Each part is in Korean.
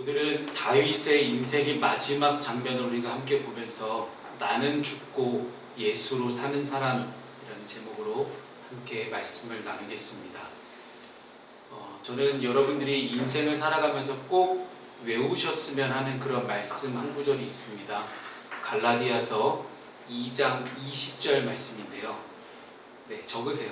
오늘은 다윗의 인생의 마지막 장면을 우리가 함께 보면서 나는 죽고 예수로 사는 사람이라는 제목으로 함께 말씀을 나누겠습니다. 저는 여러분들이 인생을 살아가면서 꼭 외우셨으면 하는 그런 말씀 한 구절이 있습니다. 갈라디아서 2장 20절 말씀인데요. 네, 적으세요.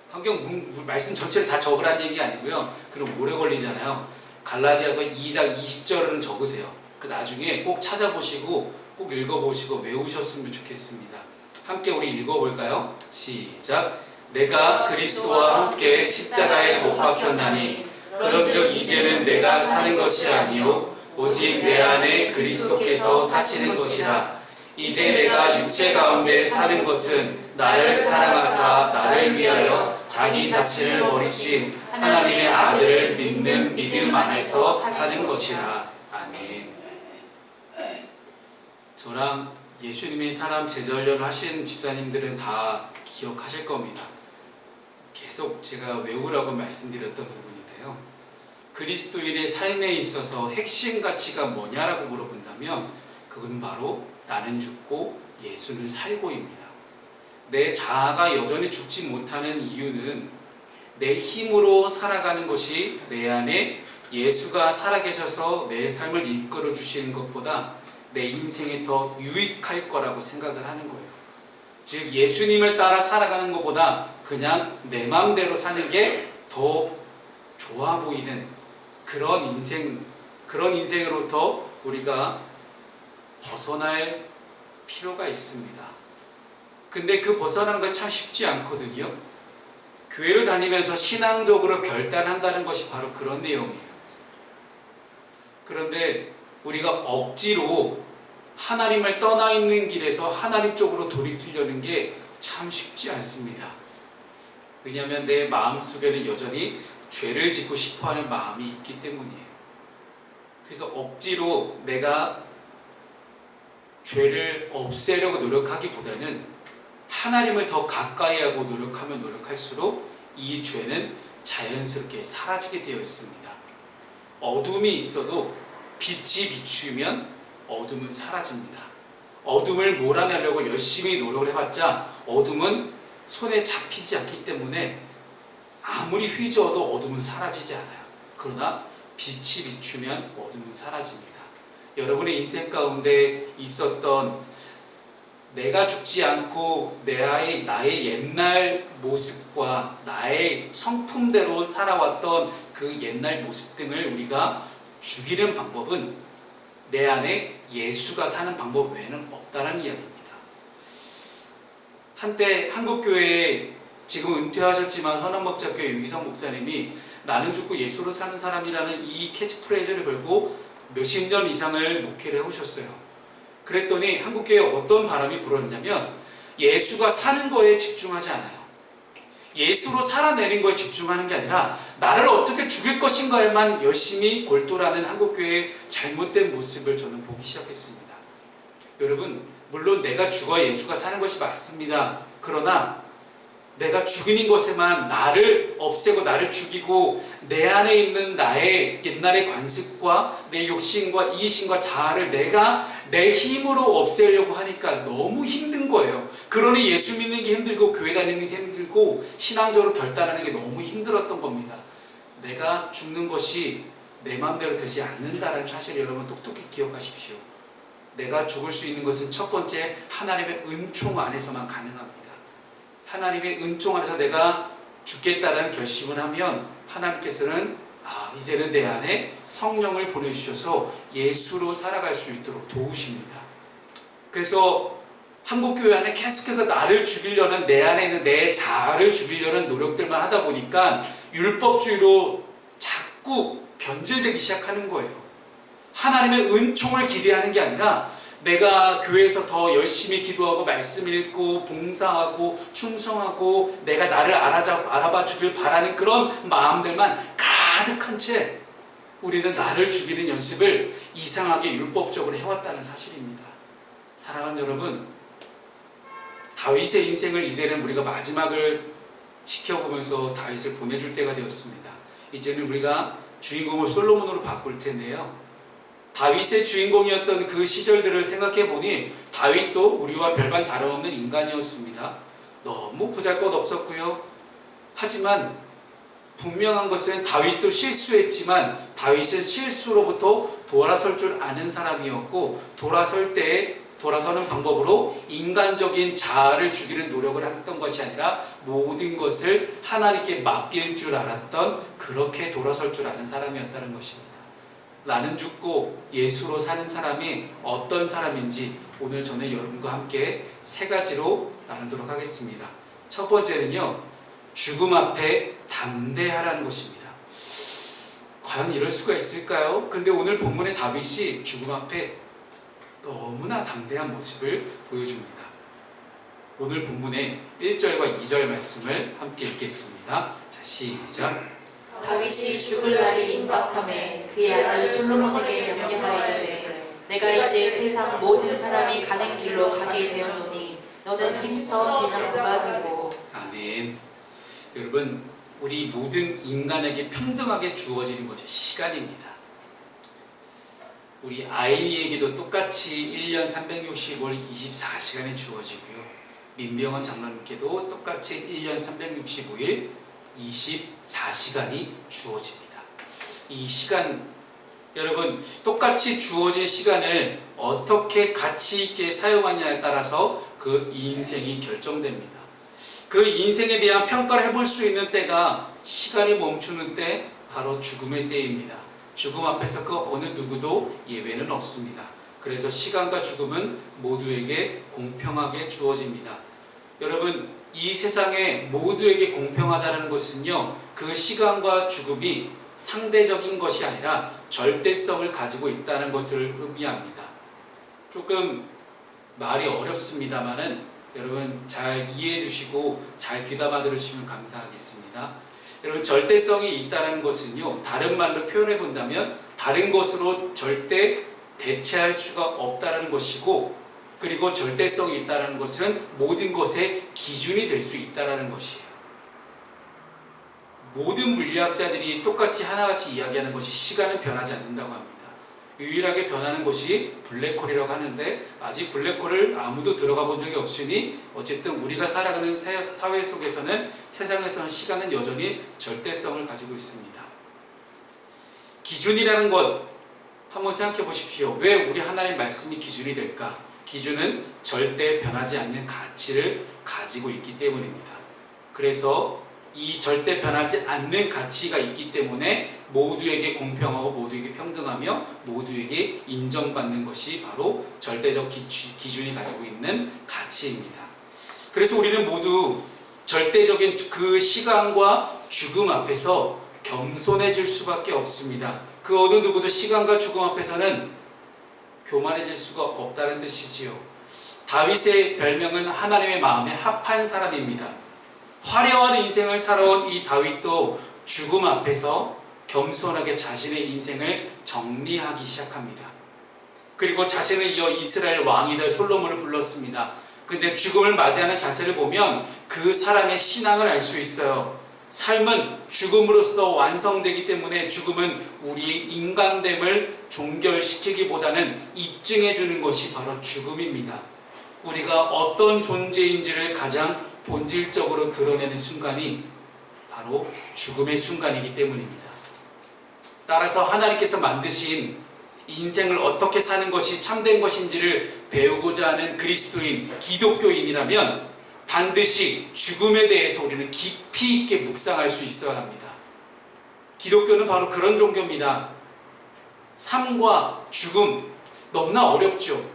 성경 말씀 전체를 다 적으라는 얘기 아니고요. 그럼 오래 걸리잖아요. 갈라디아서 2장 20절은 적으세요. 나중에 꼭 찾아보시고 꼭 읽어보시고 외우셨으면 좋겠습니다. 함께 우리 읽어볼까요? 시작. 내가 그리스도와 함께 십자가에 못 박혔나니 그런즉 이제는 내가 사는 것이 아니요 오직 내 안에 그리스도께서 사시는 것이라. 이제 내가 육체 가운데 사는 것은 나를 사랑하사 나를 위하여 자기 자신을 버리신 하나님의 아들을 믿는 믿음 안에서 사는 것이라. 아멘. 저랑 예수님의 사람 제자훈련을 하신 집사님들은 다 기억하실 겁니다. 계속 제가 외우라고 말씀드렸던 부분인데요. 그리스도인의 삶에 있어서 핵심 가치가 뭐냐라고 물어본다면 그건 바로 나는 죽고 예수는 살고입니다. 내 자아가 여전히 죽지 못하는 이유는 내 힘으로 살아가는 것이 내 안에 예수가 살아계셔서 내 삶을 이끌어 주시는 것보다 내 인생에 더 유익할 거라고 생각을 하는 거예요. 즉 예수님을 따라 살아가는 것보다 그냥 내 마음대로 사는 게 더 좋아 보이는 그런 인생으로부터 우리가 벗어날 필요가 있습니다. 근데 그 벗어나는 거 참 쉽지 않거든요. 교회를 다니면서 신앙적으로 결단한다는 것이 바로 그런 내용이에요. 그런데 우리가 억지로 하나님을 떠나 있는 길에서 하나님 쪽으로 돌이키려는 게 참 쉽지 않습니다. 왜냐하면 내 마음속에는 여전히 죄를 짓고 싶어하는 마음이 있기 때문이에요. 그래서 억지로 내가 죄를 없애려고 노력하기보다는 하나님을 더 가까이 하고 노력하면 노력할수록 이 죄는 자연스럽게 사라지게 되어 있습니다. 어둠이 있어도 빛이 비추면 어둠은 사라집니다. 어둠을 몰아내려고 열심히 노력을 해봤자 어둠은 손에 잡히지 않기 때문에 아무리 휘저어도 어둠은 사라지지 않아요. 그러나 빛이 비추면 어둠은 사라집니다. 여러분의 인생 가운데 있었던 내가 죽지 않고 나의 옛날 모습과 나의 성품대로 살아왔던 그 옛날 모습 등을 우리가 죽이는 방법은 내 안에 예수가 사는 방법 외에는 없다는 이야기입니다. 한때 한국교회에 지금 은퇴하셨지만 헌원목자교회 유희성 목사님이 나는 죽고 예수로 사는 사람이라는 이 캐치프레이즈를 걸고 몇십 년 이상을 목회를 해오셨어요. 그랬더니 한국교회에 어떤 바람이 불었냐면 예수가 사는 거에 집중하지 않아요. 예수로 살아내는 거에 집중하는 게 아니라 나를 어떻게 죽일 것인가에만 열심히 골똘하는 한국교회의 잘못된 모습을 저는 보기 시작했습니다. 여러분, 물론 내가 죽어 예수가 사는 것이 맞습니다. 그러나 내가 죽이는 것에만 나를 없애고 나를 죽이고 내 안에 있는 나의 옛날의 관습과 내 욕심과 이심과 자아를 내가 내 힘으로 없애려고 하니까 너무 힘든 거예요. 그러니 예수 믿는 게 힘들고 교회 다니는 게 힘들고 신앙적으로 결단하는 게 너무 힘들었던 겁니다. 내가 죽는 것이 내 마음대로 되지 않는다는 사실을 여러분 똑똑히 기억하십시오. 내가 죽을 수 있는 것은 첫 번째 하나님의 은총 안에서만 가능합니다. 하나님의 은총 안에서 내가 죽겠다라는 결심을 하면 하나님께서는 이제는 내 안에 성령을 보내주셔서 예수로 살아갈 수 있도록 도우십니다. 그래서 한국교회 안에 계속해서 나를 죽이려는 내 안에 있는 내 자아를 죽이려는 노력들만 하다 보니까 율법주의로 자꾸 변질되기 시작하는 거예요. 하나님의 은총을 기대하는 게 아니라 내가 교회에서 더 열심히 기도하고 말씀 읽고 봉사하고 충성하고 내가 나를 알아봐 주길 바라는 그런 마음들만 가득한 채 우리는 나를 죽이는 연습을 이상하게 율법적으로 해왔다는 사실입니다. 사랑하는 여러분, 다윗의 인생을 이제는 우리가 마지막을 지켜보면서 다윗을 보내줄 때가 되었습니다. 이제는 우리가 주인공을 솔로몬으로 바꿀 텐데요. 다윗의 주인공이었던 그 시절들을 생각해 보니 다윗도 우리와 별반 다름없는 인간이었습니다. 너무 보잘것없었고요. 하지만 분명한 것은 다윗도 실수했지만 다윗은 실수로부터 돌아설 줄 아는 사람이었고, 돌아설 때 돌아서는 방법으로 인간적인 자아를 죽이는 노력을 했던 것이 아니라 모든 것을 하나님께 맡길 줄 알았던, 그렇게 돌아설 줄 아는 사람이었다는 것입니다. 나는 죽고 예수로 사는 사람이 어떤 사람인지 오늘 저는 여러분과 함께 세 가지로 나누도록 하겠습니다. 첫 번째는요, 죽음 앞에 담대하라는 것입니다. 과연 이럴 수가 있을까요? 근데 오늘 본문의 다윗이 죽음 앞에 너무나 담대한 모습을 보여줍니다. 오늘 본문의 1절과 2절 말씀을 함께 읽겠습니다. 자, 시작. 다윗이 죽을 날이 임박함에 그의 아들 솔로몬에게 명령하여되 내가 이제 세상 모든 사람이 가는 길로 가게 되었노니 너는 힘써 대장부가 되고. 아멘. 여러분, 우리 모든 인간에게 평등하게 주어지는 것이 시간입니다. 우리 아이니에게도 똑같이 1년 365일 24시간이 주어지고요. 민병헌 장로님께도 똑같이 1년 365일 24시간이 주어집니다. 이 시간, 여러분, 똑같이 주어진 시간을 어떻게 가치 있게 사용하냐에 따라서 그 인생이 결정됩니다. 그 인생에 대한 평가를 해볼 수 있는 때가, 시간이 멈추는 때, 바로 죽음의 때입니다. 죽음 앞에서 그 어느 누구도 예외는 없습니다. 그래서 시간과 죽음은 모두에게 공평하게 주어집니다. 여러분, 이 세상에 모두에게 공평하다는 것은요, 그 시간과 죽음이 상대적인 것이 아니라 절대성을 가지고 있다는 것을 의미합니다. 조금 말이 어렵습니다만은 여러분 잘 이해해 주시고 잘 귀담아 들으시면 감사하겠습니다. 여러분, 절대성이 있다는 것은요, 다른 말로 표현해 본다면 다른 것으로 절대 대체할 수가 없다는 것이고, 그리고 절대성이 있다는 것은 모든 것의 기준이 될 수 있다는 것이에요. 모든 물리학자들이 똑같이 하나같이 이야기하는 것이 시간은 변하지 않는다고 합니다. 유일하게 변하는 것이 블랙홀이라고 하는데, 아직 블랙홀을 아무도 들어가 본 적이 없으니 어쨌든 우리가 살아가는 사회 속에서는, 세상에서는 시간은 여전히 절대성을 가지고 있습니다. 기준이라는 것 한번 생각해 보십시오. 왜 우리 하나님 말씀이 기준이 될까? 기준은 절대 변하지 않는 가치를 가지고 있기 때문입니다. 그래서 이 절대 변하지 않는 가치가 있기 때문에 모두에게 공평하고 모두에게 평등하며 모두에게 인정받는 것이 바로 절대적 기준이 가지고 있는 가치입니다. 그래서 우리는 모두 절대적인 그 시간과 죽음 앞에서 겸손해질 수밖에 없습니다. 그 어느 누구도 시간과 죽음 앞에서는 교만해질 수가 없다는 뜻이지요. 다윗의 별명은 하나님의 마음에 합한 사람입니다. 화려한 인생을 살아온 이 다윗도 죽음 앞에서 겸손하게 자신의 인생을 정리하기 시작합니다. 그리고 자신을 이어 이스라엘 왕이 될 솔로몬을 불렀습니다. 근데 죽음을 맞이하는 자세를 보면 그 사람의 신앙을 알 수 있어요. 삶은 죽음으로써 완성되기 때문에 죽음은 우리의 인간됨을 종결시키기보다는 입증해 주는 것이 바로 죽음입니다. 우리가 어떤 존재인지를 가장 본질적으로 드러내는 순간이 바로 죽음의 순간이기 때문입니다. 따라서 하나님께서 만드신 인생을 어떻게 사는 것이 참된 것인지를 배우고자 하는 그리스도인, 기독교인이라면 반드시 죽음에 대해서 우리는 깊이 있게 묵상할 수 있어야 합니다. 기독교는 바로 그런 종교입니다. 삶과 죽음, 너무나 어렵죠.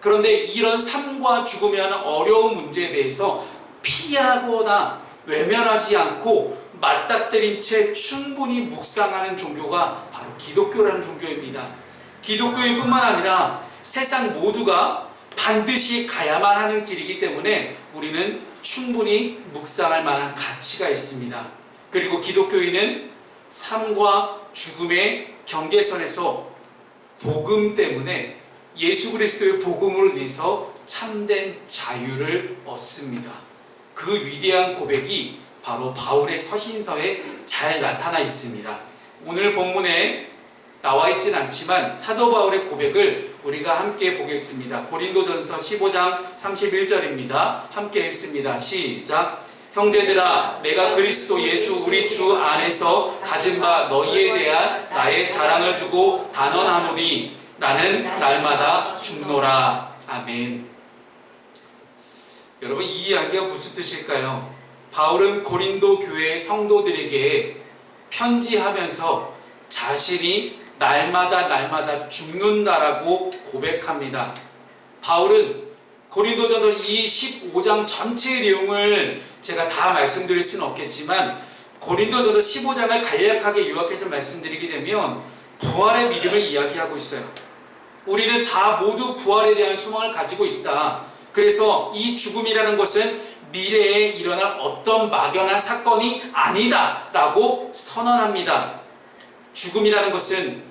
그런데 이런 삶과 죽음이라는 어려운 문제에 대해서 피하거나 외면하지 않고 맞닥뜨린 채 충분히 묵상하는 종교가 바로 기독교라는 종교입니다. 기독교인뿐만 아니라 세상 모두가 반드시 가야만 하는 길이기 때문에 우리는 충분히 묵상할 만한 가치가 있습니다. 그리고 기독교인은 삶과 죽음의 경계선에서 복음 때문에, 예수 그리스도의 복음으로 인해서 참된 자유를 얻습니다. 그 위대한 고백이 바로 바울의 서신서에 잘 나타나 있습니다. 오늘 본문에 나와 있진 않지만 사도 바울의 고백을 우리가 함께 보겠습니다. 고린도전서 15장 31절입니다. 함께 읽습니다. 시작. 형제들아, 내가 그리스도 예수 우리 주 안에서 가진 바 너희에 대한 나의 자랑을 두고 단언하노니 나는 날마다 죽노라. 아멘. 여러분, 이 이야기가 무슨 뜻일까요? 바울은 고린도 교회 성도들에게 편지하면서 자신이 날마다 죽는다라고 고백합니다. 바울은 고린도전서 이 15장 전체의 내용을 제가 다 말씀드릴 수는 없겠지만 고린도전서 15장을 간략하게 요약해서 말씀드리게 되면 부활의 믿음을 이야기하고 있어요. 우리는 다 모두 부활에 대한 소망을 가지고 있다. 그래서 이 죽음이라는 것은 미래에 일어날 어떤 막연한 사건이 아니다 라고 선언합니다. 죽음이라는 것은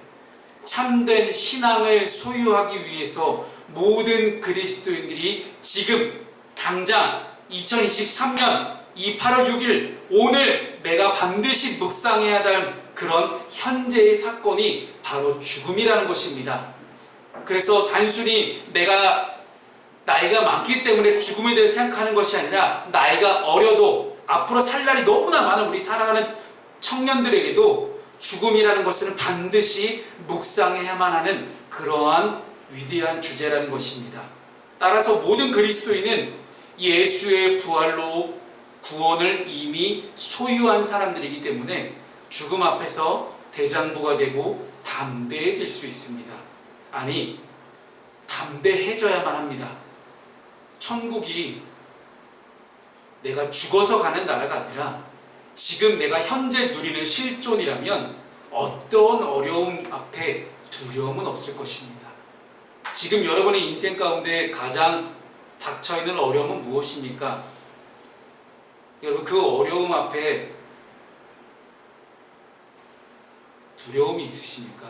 참된 신앙을 소유하기 위해서 모든 그리스도인들이 지금 당장 2023년 이 8월 6일 오늘 내가 반드시 묵상해야 할 그런 현재의 사건이 바로 죽음이라는 것입니다. 그래서 단순히 내가 나이가 많기 때문에 죽음에 대해 생각하는 것이 아니라 나이가 어려도 앞으로 살 날이 너무나 많은 우리 사랑하는 청년들에게도 죽음이라는 것은 반드시 묵상해야만 하는 그러한 위대한 주제라는 것입니다. 따라서 모든 그리스도인은 예수의 부활로 구원을 이미 소유한 사람들이기 때문에 죽음 앞에서 대장부가 되고 담대해질 수 있습니다. 아니, 담대해져야만 합니다. 천국이 내가 죽어서 가는 나라가 아니라 지금 내가 현재 누리는 실존이라면 어떤 어려움 앞에 두려움은 없을 것입니다. 지금 여러분의 인생 가운데 가장 닥쳐있는 어려움은 무엇입니까? 여러분, 그 어려움 앞에 두려움이 있으십니까?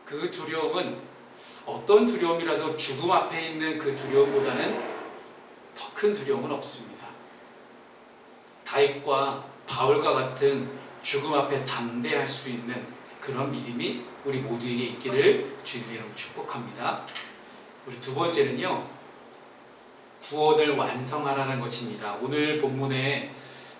그 두려움은 어떤 두려움이라도 죽음 앞에 있는 그 두려움보다는 더 큰 두려움은 없습니다. 다윗과 바울과 같은 죽음 앞에 담대할 수 있는 그런 믿음이 우리 모두에게 있기를 주님의 이름으로 축복합니다. 우리 두 번째는요, 구원을 완성하라는 것입니다. 오늘 본문에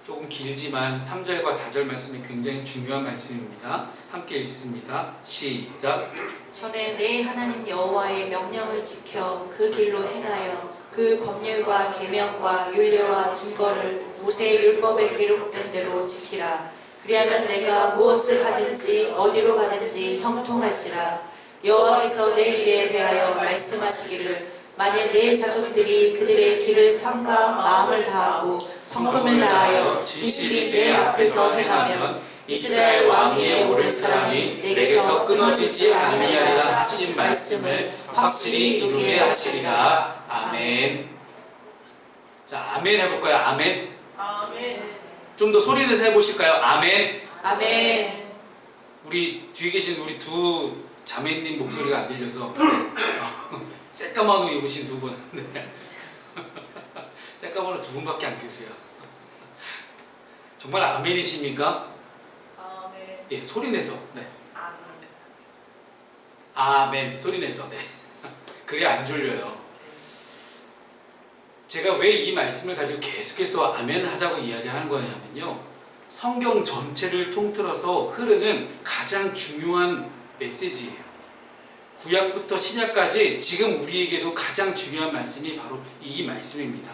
조금 길지만 3절과 4절 말씀이 굉장히 중요한 말씀입니다. 함께 읽습니다. 시작. 저는 내 하나님 여호와의 명령을 지켜 그 길로 행하여 그 법률과 계명과 율례와 증거를 모세의 율법에 기록된 대로 지키라. 그리하면 내가 무엇을 하든지 어디로 가든지 형통할지라. 여호와께서 내 일에 대하여 말씀하시기를 만일 내 자손들이 그들의 길을 삼가 마음을 다하고 성품을 다하여 진실이 내 앞에서 행하면 이스라엘 왕 위에 오를 사람이 내게서 끊어지지 아니하리라 하신 말씀을 확실히 이루게 하시리라. 아멘. 자, 아멘 해볼까요? 아멘. 아멘. 좀 더 소리 내서 해보실까요? 아멘. 아멘. 우리 뒤에 계신 우리 두 자매님 목소리가 안 들려서 새까만 옷 입으신 두 분. 네. 새까만 옷 두 분밖에 안 계세요. 정말 아멘이십니까? 아멘. 예, 소리 내서. 네. 아멘. 아멘. 소리 내서. 네. 그래야 안 졸려요. 제가 왜 이 말씀을 가지고 계속해서 아멘 하자고 이야기하는 거냐면요, 성경 전체를 통틀어서 흐르는 가장 중요한 메시지예요. 구약부터 신약까지 지금 우리에게도 가장 중요한 말씀이 바로 이 말씀입니다.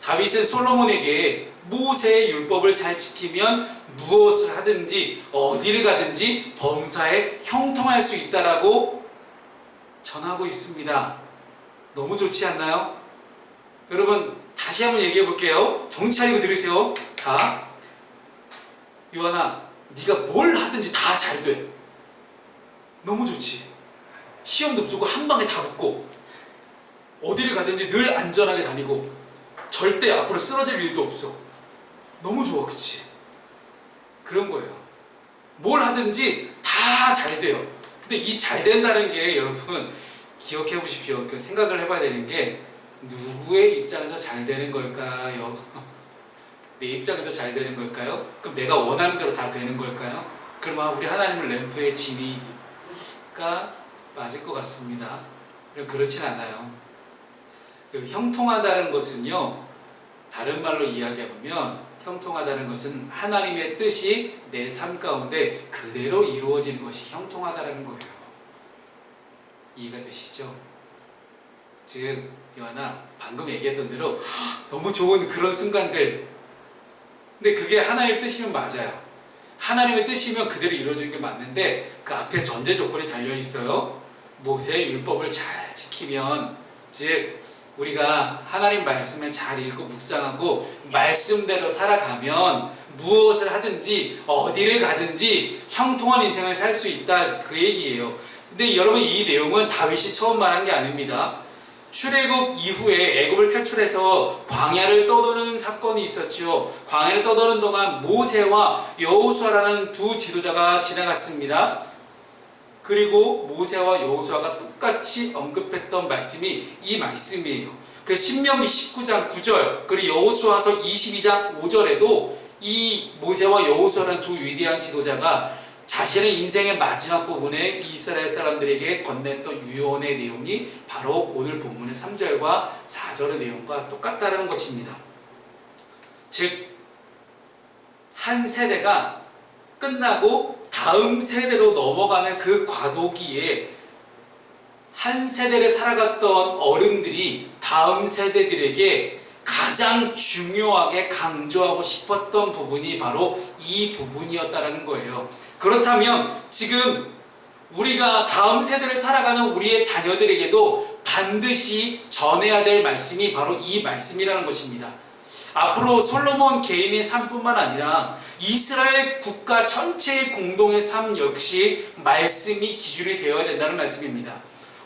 다윗은 솔로몬에게 모세의 율법을 잘 지키면 무엇을 하든지 어디를 가든지 범사에 형통할 수 있다라고 전하고 있습니다. 너무 좋지 않나요? 여러분, 다시 한번 얘기해 볼게요. 정신 차리고 들으세요. 자, 요한아, 네가 뭘 하든지 다 잘 돼. 너무 좋지. 시험도 무조건 한 방에 다 붙고 어디를 가든지 늘 안전하게 다니고 절대 앞으로 쓰러질 일도 없어. 너무 좋아, 그치? 그런 거예요. 뭘 하든지 다 잘 돼요. 근데 이 잘 된다는 게 여러분 기억해 보십시오. 생각을 해봐야 되는 게 누구의 입장에서 잘 되는 걸까요? 내 입장에도 잘 되는 걸까요? 그럼 내가 원하는 대로 다 되는 걸까요? 그러면 우리 하나님을 램프에 지니기가 맞을 것 같습니다. 그렇진 않아요. 형통하다는 것은요, 다른 말로 이야기해보면 형통하다는 것은 하나님의 뜻이 내 삶 가운데 그대로 이루어지는 것이 형통하다는 거예요. 이해가 되시죠? 즉, 요한아, 방금 얘기했던 대로 너무 좋은 그런 순간들, 근데 그게 하나님의 뜻이면 맞아요. 하나님의 뜻이면 그대로 이루어지는 게 맞는데 그 앞에 전제 조건이 달려 있어요. 모세의 율법을 잘 지키면, 즉 우리가 하나님 말씀을 잘 읽고 묵상하고 말씀대로 살아가면 무엇을 하든지 어디를 가든지 형통한 인생을 살 수 있다, 그 얘기예요. 근데 여러분, 이 내용은 다윗이 처음 말한 게 아닙니다. 출애굽 이후에 애굽을 탈출해서 광야를 떠도는 사건이 있었죠. 광야를 떠도는 동안 모세와 여호수아라는 두 지도자가 지나갔습니다. 그리고 모세와 여호수아가 똑같이 언급했던 말씀이 이 말씀이에요. 그래서 신명기 19장 9절 그리고 여호수아서 22장 5절에도 이 모세와 여호수아라는 두 위대한 지도자가 자신의 인생의 마지막 부분에 이스라엘 사람들에게 건넸던 유언의 내용이 바로 오늘 본문의 3절과 4절의 내용과 똑같다는 것입니다. 즉, 한 세대가 끝나고 다음 세대로 넘어가는 그 과도기에 한 세대를 살아갔던 어른들이 다음 세대들에게 가장 중요하게 강조하고 싶었던 부분이 바로 이 부분이었다는 거예요. 그렇다면 지금 우리가 다음 세대를 살아가는 우리의 자녀들에게도 반드시 전해야 될 말씀이 바로 이 말씀이라는 것입니다. 앞으로 솔로몬 개인의 삶뿐만 아니라 이스라엘 국가 전체의 공동의 삶 역시 말씀이 기준이 되어야 된다는 말씀입니다.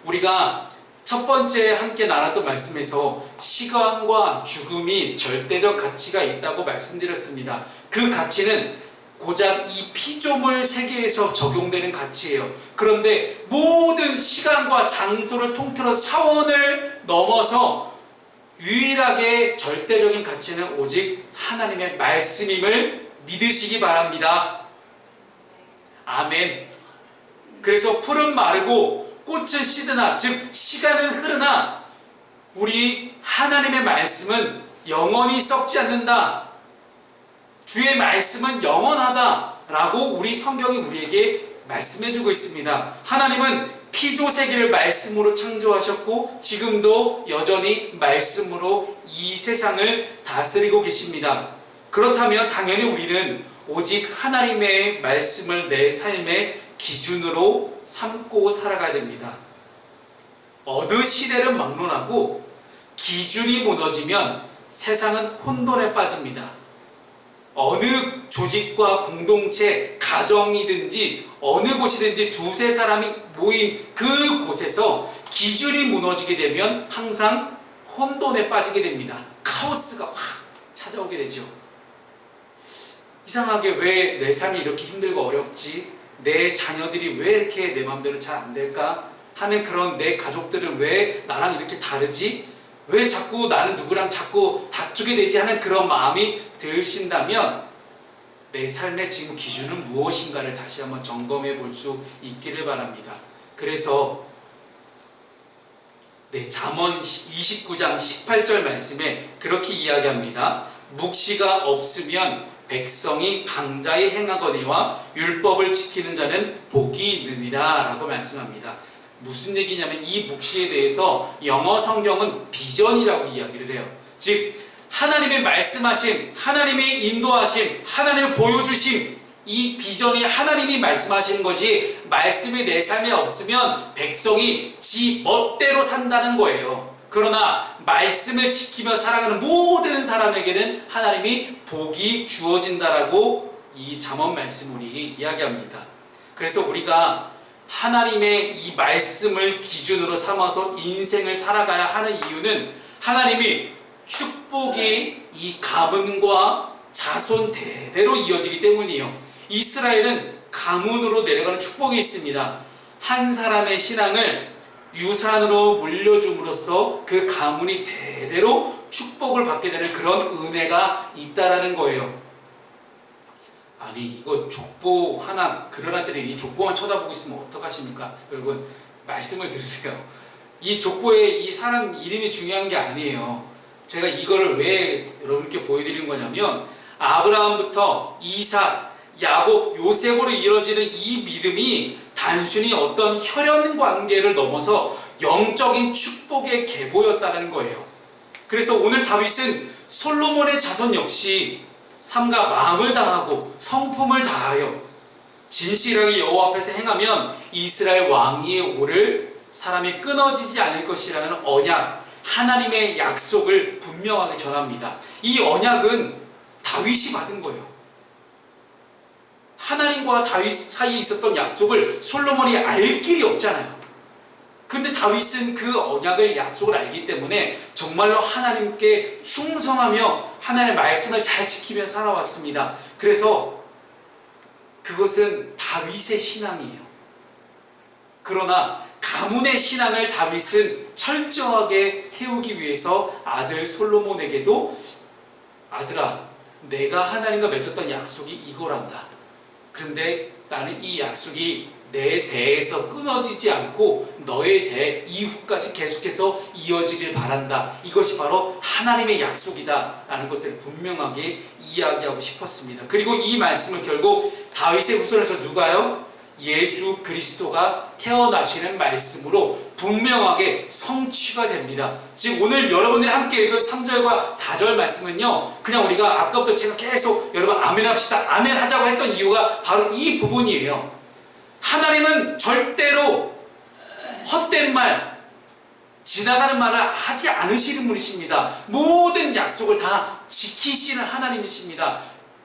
우리가 첫 번째 함께 나눴던 말씀에서 시간과 죽음이 절대적 가치가 있다고 말씀드렸습니다. 그 가치는 고작 이 피조물 세계에서 적용되는 가치예요. 그런데 모든 시간과 장소를 통틀어 차원을 넘어서 유일하게 절대적인 가치는 오직 하나님의 말씀임을 믿으시기 바랍니다. 아멘. 그래서 풀은 마르고 꽃은 시드나, 즉 시간은 흐르나 우리 하나님의 말씀은 영원히 썩지 않는다. 주의 말씀은 영원하다 라고 우리 성경이 우리에게 말씀해주고 있습니다. 하나님은 피조세계를 말씀으로 창조하셨고 지금도 여전히 말씀으로 이 세상을 다스리고 계십니다. 그렇다면 당연히 우리는 오직 하나님의 말씀을 내 삶의 기준으로 삼고 살아가야 됩니다. 어느 시대는 막론하고 기준이 무너지면 세상은 혼돈에 빠집니다. 어느 조직과 공동체, 가정이든지 어느 곳이든지 두세 사람이 모인 그 곳에서 기준이 무너지게 되면 항상 혼돈에 빠지게 됩니다. 카오스가 확 찾아오게 되죠. 이상하게 왜 내 삶이 이렇게 힘들고 어렵지? 내 자녀들이 왜 이렇게 내 마음대로 잘 안 될까? 하는 그런 내 가족들은 왜 나랑 이렇게 다르지? 왜 자꾸 나는 누구랑 자꾸 다투게 되지? 하는 그런 마음이 드신다면 내 삶의 지금 기준은 무엇인가를 다시 한번 점검해 볼 수 있기를 바랍니다. 그래서 잠언 29장 18절 말씀에 그렇게 이야기합니다. 묵시가 없으면 백성이 방자히 행하거니와 율법을 지키는 자는 복이 있느니라 라고 말씀합니다. 무슨 얘기냐면 이 묵시에 대해서 영어 성경은 비전이라고 이야기를 해요. 즉 하나님의 말씀하심, 하나님의 인도하심, 하나님의 보여주심, 이 비전이 하나님이 말씀하시는 것이 말씀이 내 삶에 없으면 백성이 지 멋대로 산다는 거예요. 그러나 말씀을 지키며 살아가는 모든 사람에게는 하나님이 복이 주어진다라고 이 잠언 말씀 우리 이야기합니다. 그래서 우리가 하나님의 이 말씀을 기준으로 삼아서 인생을 살아가야 하는 이유는 하나님이 축복이 이 가문과 자손 대대로 이어지기 때문이에요. 이스라엘은 가문으로 내려가는 축복이 있습니다. 한 사람의 신앙을 유산으로 물려줌으로써 그 가문이 대대로 축복을 받게 되는 그런 은혜가 있다라는 거예요. 아니 이거 족보 하나 그러나들이 이 족보만 쳐다보고 있으면 어떡하십니까? 여러분 말씀을 들으세요. 이 족보에 이 사람 이름이 중요한 게 아니에요. 제가 이거를 왜 여러분께 보여드리는 거냐면 아브라함부터 이삭, 야곱, 요셉으로 이루어지는 이 믿음이 단순히 어떤 혈연 관계를 넘어서 영적인 축복의 계보였다는 거예요. 그래서 오늘 다윗은 솔로몬의 자손 역시 삶과 마음을 다하고 성품을 다하여 진실하게 여호와 앞에서 행하면 이스라엘 왕위에 오를 사람이 끊어지지 않을 것이라는 언약, 하나님의 약속을 분명하게 전합니다. 이 언약은 다윗이 받은 거예요. 하나님과 다윗 사이에 있었던 약속을 솔로몬이 알 길이 없잖아요. 그런데 다윗은 그 언약을 약속을 알기 때문에 정말로 하나님께 충성하며 하나님의 말씀을 잘 지키며 살아왔습니다. 그래서 그것은 다윗의 신앙이에요. 그러나 가문의 신앙을 다윗은 철저하게 세우기 위해서 아들 솔로몬에게도 아들아, 내가 하나님과 맺었던 약속이 이거란다. 그런데 나는 이 약속이 내 대에서 끊어지지 않고 너의 대 이후까지 계속해서 이어지길 바란다. 이것이 바로 하나님의 약속이다 라는 것들을 분명하게 이야기하고 싶었습니다. 그리고 이 말씀을 결국 다윗의 후손에서 누가요? 예수 그리스도가 태어나시는 말씀으로 분명하게 성취가 됩니다. 즉 오늘 여러분들이 함께 읽은 3절과 4절 말씀은요, 그냥 우리가 아까부터 제가 계속 여러분 아멘 합시다, 아멘 하자고 했던 이유가 바로 이 부분이에요. 하나님은 절대로 헛된 말, 지나가는 말을 하지 않으시는 분이십니다. 모든 약속을 다 지키시는 하나님이십니다.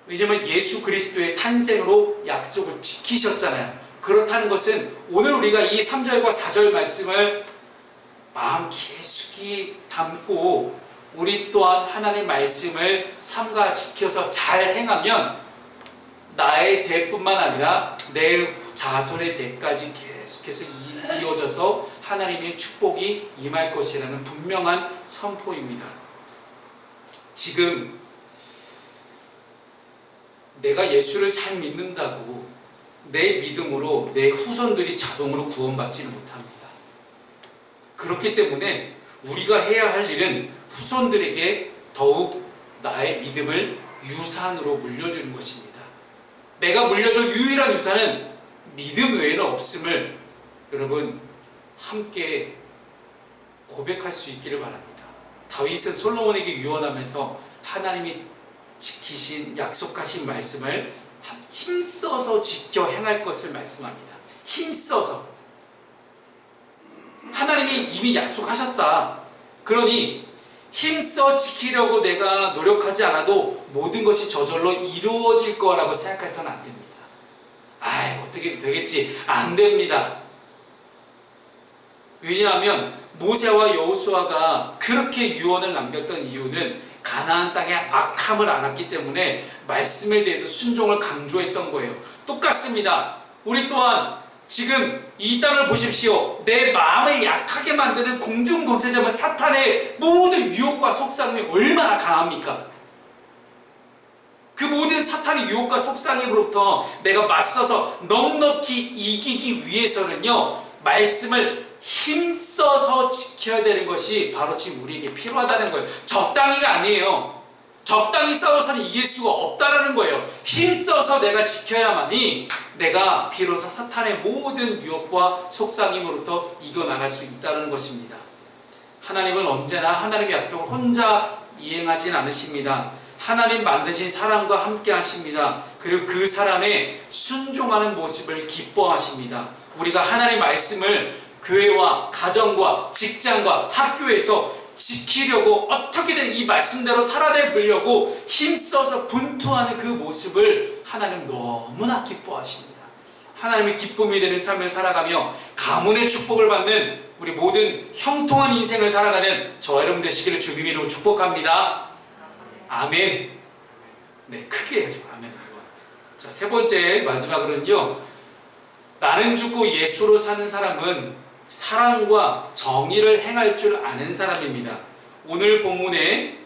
왜냐하면 예수 그리스도의 탄생으로 약속을 지키셨잖아요. 그렇다는 것은 오늘 우리가 이 3절과 4절 말씀을 마음 깊숙이 담고 우리 또한 하나님의 말씀을 삼가 지켜서 잘 행하면 나의 대뿐만 아니라 내 자손의 대까지 계속해서 이어져서 하나님의 축복이 임할 것이라는 분명한 선포입니다. 지금 내가 예수를 잘 믿는다고 내 믿음으로 내 후손들이 자동으로 구원받지는 못합니다. 그렇기 때문에 우리가 해야 할 일은 후손들에게 더욱 나의 믿음을 유산으로 물려주는 것입니다. 내가 물려줄 유일한 유산은 믿음 외에는 없음을 여러분 함께 고백할 수 있기를 바랍니다. 다윗은 솔로몬에게 유언하면서 하나님이 지키신 약속하신 말씀을 힘써서 지켜 행할 것을 말씀합니다. 힘써서. 하나님이 이미 약속하셨다. 그러니 힘써 지키려고 내가 노력하지 않아도 모든 것이 저절로 이루어질 거라고 생각해서는 안 됩니다. 어떻게 되겠지? 안 됩니다. 왜냐하면 모세와 여호수아가 그렇게 유언을 남겼던 이유는 가나안 땅의 악함을 알았기 때문에 말씀에 대해서 순종을 강조했던 거예요. 똑같습니다. 우리 또한 지금 이 땅을 보십시오. 내 마음을 약하게 만드는 공중권세자는 사탄의 모든 유혹과 속삭임이 얼마나 강합니까? 그 모든 사탄의 유혹과 속삭임으로부터 내가 맞서서 넉넉히 이기기 위해서는요, 말씀을 힘써서 지켜야 되는 것이 바로 지금 우리에게 필요하다는 거예요. 적당히가 아니에요. 적당히 싸워서는 이길 수가 없다라는 거예요. 힘써서 내가 지켜야만이 내가 비로소 사탄의 모든 유혹과 속삭임으로부터 이겨나갈 수 있다는 것입니다. 하나님은 언제나 하나님의 약속을 혼자 이행하진 않으십니다. 하나님 만드신 사람과 함께 하십니다. 그리고 그 사람의 순종하는 모습을 기뻐하십니다. 우리가 하나님의 말씀을 교회와 가정과 직장과 학교에서 지키려고 어떻게든 이 말씀대로 살아내보려고 힘써서 분투하는 그 모습을 하나님 너무나 기뻐하십니다. 하나님의 기쁨이 되는 삶을 살아가며 가문의 축복을 받는 우리 모든 형통한 인생을 살아가는 저와 여러분 되시기를 주님 이름으로 축복합니다. 아멘. 네, 크게 해줘. 아멘. 자, 세 번째 마지막으로는요, 나는 죽고 예수로 사는 사람은 사랑과 정의를 행할 줄 아는 사람입니다. 오늘 본문의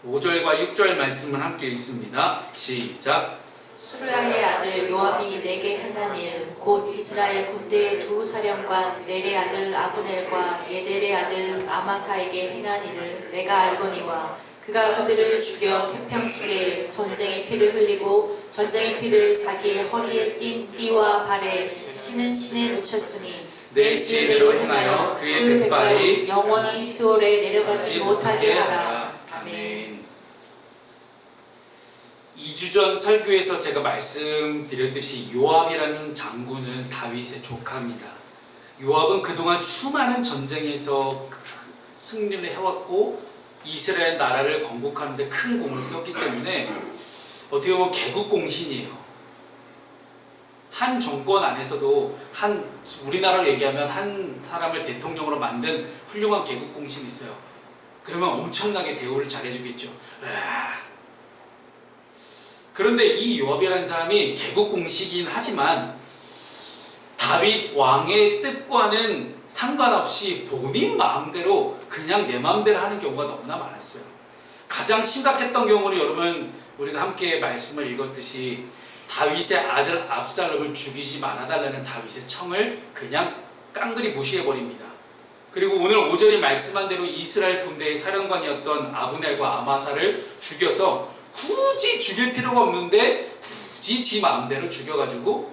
5절과 6절 말씀을 함께 읽습니다. 시작. 수르야의 아들 요압이 내게 행한 일 곧 이스라엘 군대의 두 사령관 넬의 아들 아브넬과 예델의 아들 아마사에게 행한 일을 내가 알거니와 그가 그들을 죽여 태평식에 전쟁의 피를 흘리고 전쟁의 피를 자기의 허리에 띈 띠와 발에 신은 신에 묻혔으니 내 지혜대로 행하여 그 백발이 영원히 스올에 내려가지 못하게 하라. 아멘. 2주 전 설교에서 제가 말씀드렸듯이 요압이라는 장군은 다윗의 조카입니다. 요압은 그동안 수많은 전쟁에서 승리를 해왔고 이스라엘 나라를 건국하는 데 큰 공을 썼기 때문에 어떻게 보면 개국공신이에요. 한 정권 안에서도 우리나라로 얘기하면 한 사람을 대통령으로 만든 훌륭한 개국공신이 있어요. 그러면 엄청나게 대우를 잘해주겠죠. 그런데 이 요압이라는 사람이 개국공신이긴 하지만 다윗 왕의 뜻과는 상관없이 본인 마음대로 그냥 내 마음대로 하는 경우가 너무나 많았어요. 가장 심각했던 경우는 여러분 우리가 함께 말씀을 읽었듯이 다윗의 아들 압살롬을 죽이지 말아달라는 다윗의 청을 그냥 깡그리 무시해버립니다. 그리고 오늘 5절이 말씀한 대로 이스라엘 군대의 사령관이었던 아브넬과 아마사를 죽여서 굳이 죽일 필요가 없는데 굳이 지 마음대로 죽여가지고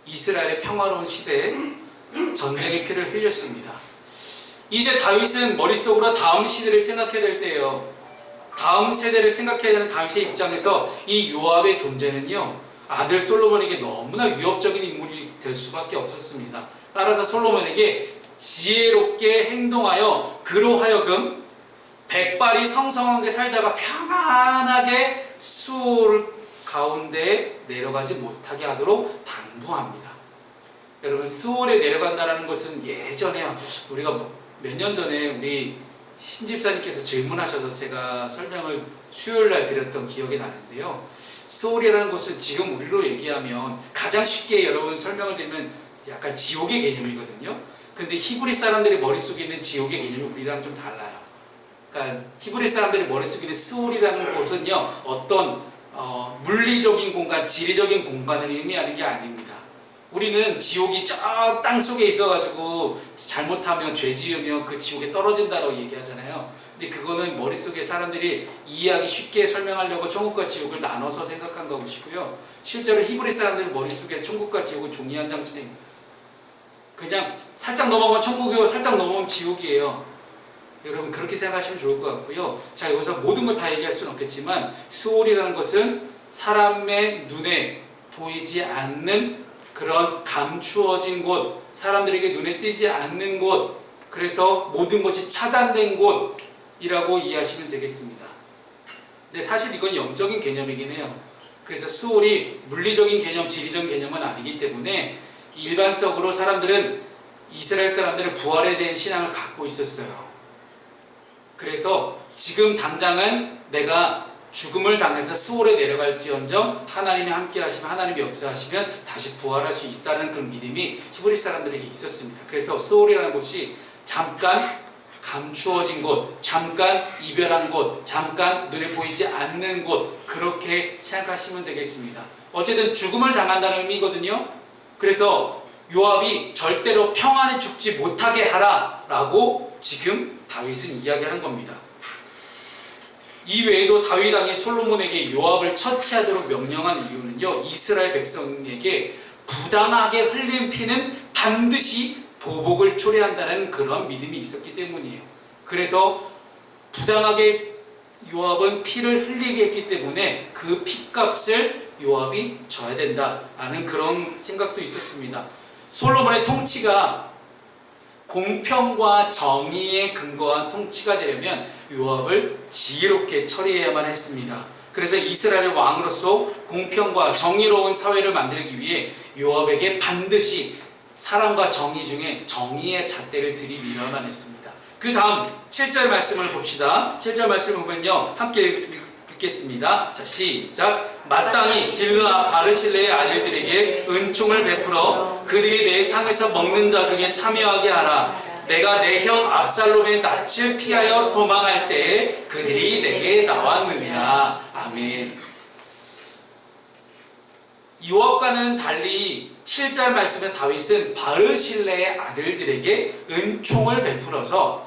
이스라엘의 평화로운 시대에 전쟁의 피를 흘렸습니다. 이제 다윗은 머릿속으로 다음 시대를 생각해야 될 때예요. 다음 세대를 생각해야 되는 다윗의 입장에서 이 요압의 존재는요 아들 솔로몬에게 너무나 위협적인 인물이 될 수밖에 없었습니다. 따라서 솔로몬에게 지혜롭게 행동하여 그로 하여금 백발이 성성하게 살다가 평안하게 수올 가운데 내려가지 못하게 하도록 당부합니다. 여러분 스올에 내려간다는 것은 예전에 우리가 몇 년 전에 우리 신집사님께서 질문하셔서 제가 설명을 수요일날 드렸던 기억이 나는데요. 스올이라는 것은 지금 우리로 얘기하면 가장 쉽게 여러분 설명을 드리면 약간 지옥의 개념이거든요. 근데 히브리 사람들의 머릿속에 있는 지옥의 개념이 우리랑 좀 달라요. 그러니까 히브리 사람들의 머릿속에 있는 스올이라는 곳은요 어떤 물리적인 공간, 지리적인 공간을 의미하는 게 아닙니다. 우리는 지옥이 저 땅속에 있어가지고 잘못하면 죄 지으면 그 지옥에 떨어진다고 얘기하잖아요. 근데 그거는 머릿속에 사람들이 이해하기 쉽게 설명하려고 천국과 지옥을 나눠서 생각한 것이고요. 실제로 히브리 사람들 머릿속에 천국과 지옥은 종이 한 장쯤 그냥 살짝 넘어가면 천국이고 살짝 넘어가면 지옥이에요. 여러분 그렇게 생각하시면 좋을 것 같고요. 자, 여기서 모든 걸 다 얘기할 수는 없겠지만 스올이라는 것은 사람의 눈에 보이지 않는 그런 감추어진 곳, 사람들에게 눈에 띄지 않는 곳, 그래서 모든 것이 차단된 곳이라고 이해하시면 되겠습니다. 근데 사실 이건 영적인 개념이긴 해요. 그래서 스올이 물리적인 개념, 지리적인 개념은 아니기 때문에 일반적으로 이스라엘 사람들은 부활에 대한 신앙을 갖고 있었어요. 그래서 지금 당장은 내가 죽음을 당해서 스올에 내려갈지언정 하나님이 함께 하시면 하나님이 역사하시면 다시 부활할 수 있다는 그런 믿음이 히브리 사람들에게 있었습니다. 그래서 스올이라는 곳이 잠깐 감추어진 곳, 잠깐 이별한 곳, 잠깐 눈에 보이지 않는 곳, 그렇게 생각하시면 되겠습니다. 어쨌든 죽음을 당한다는 의미거든요. 그래서 요압이 절대로 평안히 죽지 못하게 하라 라고 지금 다윗은 이야기하는 겁니다. 이 외에도 다윗 왕이 솔로몬에게 요압을 처치하도록 명령한 이유는요, 이스라엘 백성에게 부당하게 흘린 피는 반드시 보복을 초래한다는 그런 믿음이 있었기 때문이에요. 그래서 부당하게 요압은 피를 흘리게 했기 때문에 그 피값을 요압이 져야 된다는 그런 생각도 있었습니다. 솔로몬의 통치가 공평과 정의에 근거한 통치가 되려면 요압을 지혜롭게 처리해야만 했습니다. 그래서 이스라엘의 왕으로서 공평과 정의로운 사회를 만들기 위해 요압에게 반드시 사랑과 정의 중에 정의의 잣대를 들이밀어야만 했습니다. 그 다음 7절 말씀을 봅시다. 7절 말씀을 보면요, 함께 읽겠습니다. 자, 시작. 마땅히 길르아 바르실레의 아들들에게 은총을 베풀어 그들이 내 상에서 먹는 자 중에 참여하게 하라. 내가 내 형 압살롬의 낯을 피하여 도망할 때 그들이 내게 나왔느니라. 아멘. 요압과는 달리 7절 말씀에 다윗은 바르실레의 아들들에게 은총을 베풀어서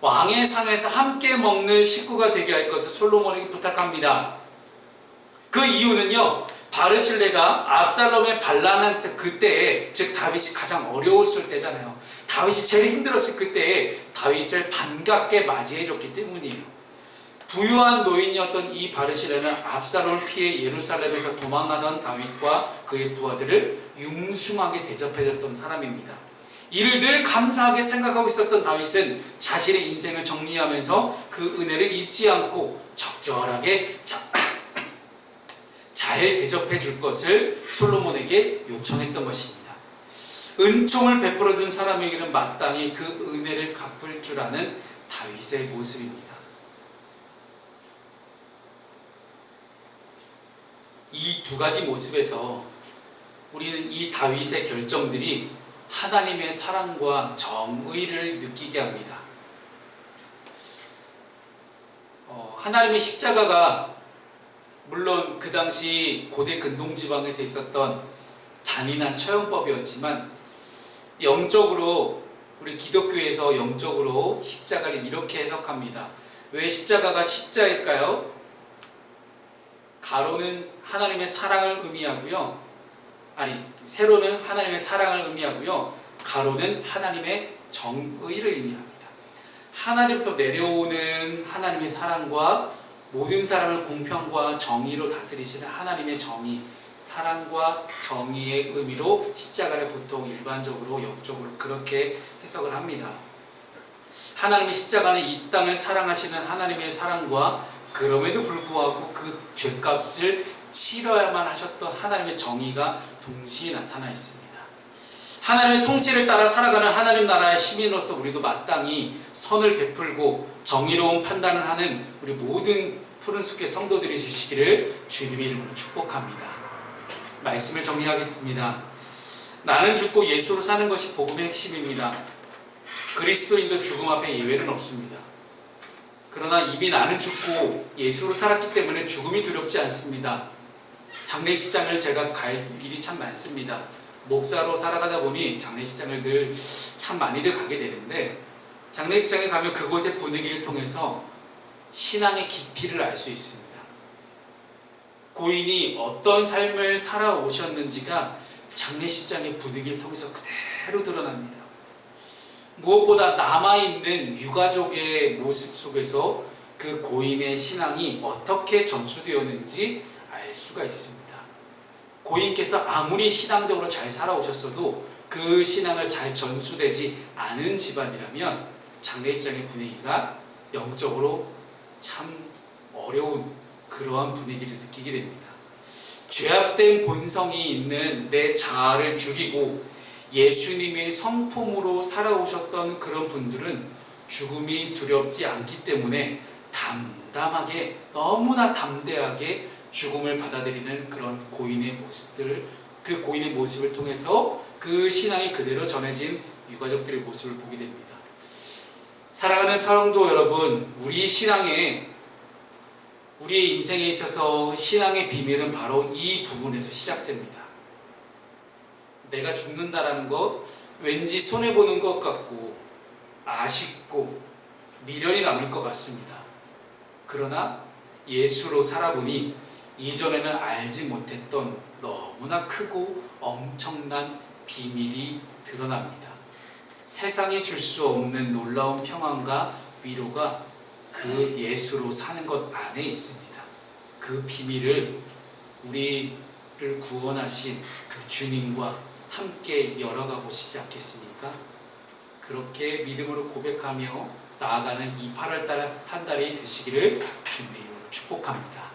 왕의 상에서 함께 먹는 식구가 되게 할 것을 솔로몬에게 부탁합니다. 그 이유는요, 바르실레가 압살롬의 반란한 그때에, 즉 다윗이 가장 어려웠을 때잖아요. 다윗이 제일 힘들었을 그때에 다윗을 반갑게 맞이해줬기 때문이에요. 부유한 노인이었던 이 바르실레는 압살롬을 피해 예루살렘에서 도망가던 다윗과 그의 부하들을 융숭하게 대접해줬던 사람입니다. 이를 늘 감사하게 생각하고 있었던 다윗은 자신의 인생을 정리하면서 그 은혜를 잊지 않고 적절하게 잘 대접해 줄 것을 솔로몬에게 요청했던 것입니다. 은총을 베풀어 준 사람에게는 마땅히 그 은혜를 갚을 줄 아는 다윗의 모습입니다. 이 두 가지 모습에서 우리는 이 다윗의 결정들이 하나님의 사랑과 정의를 느끼게 합니다. 하나님의 십자가가 물론 그 당시 고대 근동지방에서 있었던 잔인한 처형법이었지만 영적으로 우리 기독교에서 영적으로 십자가를 이렇게 해석합니다. 왜 십자가가 십자일까요? 가로는 하나님의 사랑을 의미하고요. 세로는 하나님의 사랑을 의미하고요. 가로는 하나님의 정의를 의미합니다. 하나님부터 내려오는 하나님의 사랑과 모든 사람을 공평과 정의로 다스리시는 하나님의 정의, 사랑과 정의의 의미로 십자가를 보통 일반적으로 영적으로 그렇게 해석을 합니다. 하나님의 십자가는 이 땅을 사랑하시는 하나님의 사랑과 그럼에도 불구하고 그 죄값을 치러야만 하셨던 하나님의 정의가 동시에 나타나 있습니다. 하나님의 통치를 따라 살아가는 하나님 나라의 시민으로서 우리도 마땅히 선을 베풀고 정의로운 판단을 하는 우리 모든 푸른 숲의 성도들이 되시기를 주님의 이름으로 축복합니다. 말씀을 정리하겠습니다. 나는 죽고 예수로 사는 것이 복음의 핵심입니다. 그리스도인도 죽음 앞에 예외는 없습니다. 그러나 이미 나는 죽고 예수로 살았기 때문에 죽음이 두렵지 않습니다. 장례식장을 제가 갈 일이 참 많습니다. 목사로 살아가다 보니 장례식장을 늘 참 많이들 가게 되는데, 장례식장에 가면 그곳의 분위기를 통해서 신앙의 깊이를 알 수 있습니다. 고인이 어떤 삶을 살아오셨는지가 장례식장의 분위기를 통해서 그대로 드러납니다. 무엇보다 남아있는 유가족의 모습 속에서 그 고인의 신앙이 어떻게 전수되었는지 알 수가 있습니다. 고인께서 아무리 신앙적으로 잘 살아오셨어도 그 신앙을 잘 전수되지 않은 집안이라면 장례식장의 분위기가 영적으로 참 어려운 그러한 분위기를 느끼게 됩니다. 죄악된 본성이 있는 내 자아를 죽이고 예수님의 성품으로 살아오셨던 그런 분들은 죽음이 두렵지 않기 때문에 담담하게, 너무나 담대하게 죽음을 받아들이는 그런 고인의 모습들, 그 고인의 모습을 통해서 그 신앙이 그대로 전해진 유가족들의 모습을 보게 됩니다. 사랑하는 성도 여러분, 우리의 인생에 있어서 신앙의 비밀은 바로 이 부분에서 시작됩니다. 내가 죽는다라는 것, 왠지 손해보는 것 같고 아쉽고 미련이 남을 것 같습니다. 그러나 예수로 살아보니 이전에는 알지 못했던 너무나 크고 엄청난 비밀이 드러납니다. 세상이 줄 수 없는 놀라운 평안과 위로가 그 예수로 사는 것 안에 있습니다. 그 비밀을 우리를 구원하신 그 주님과 함께 열어가 보시지 않겠습니까? 그렇게 믿음으로 고백하며 나아가는 이 8월달 한 달이 되시기를 주님의 이름으로 축복합니다.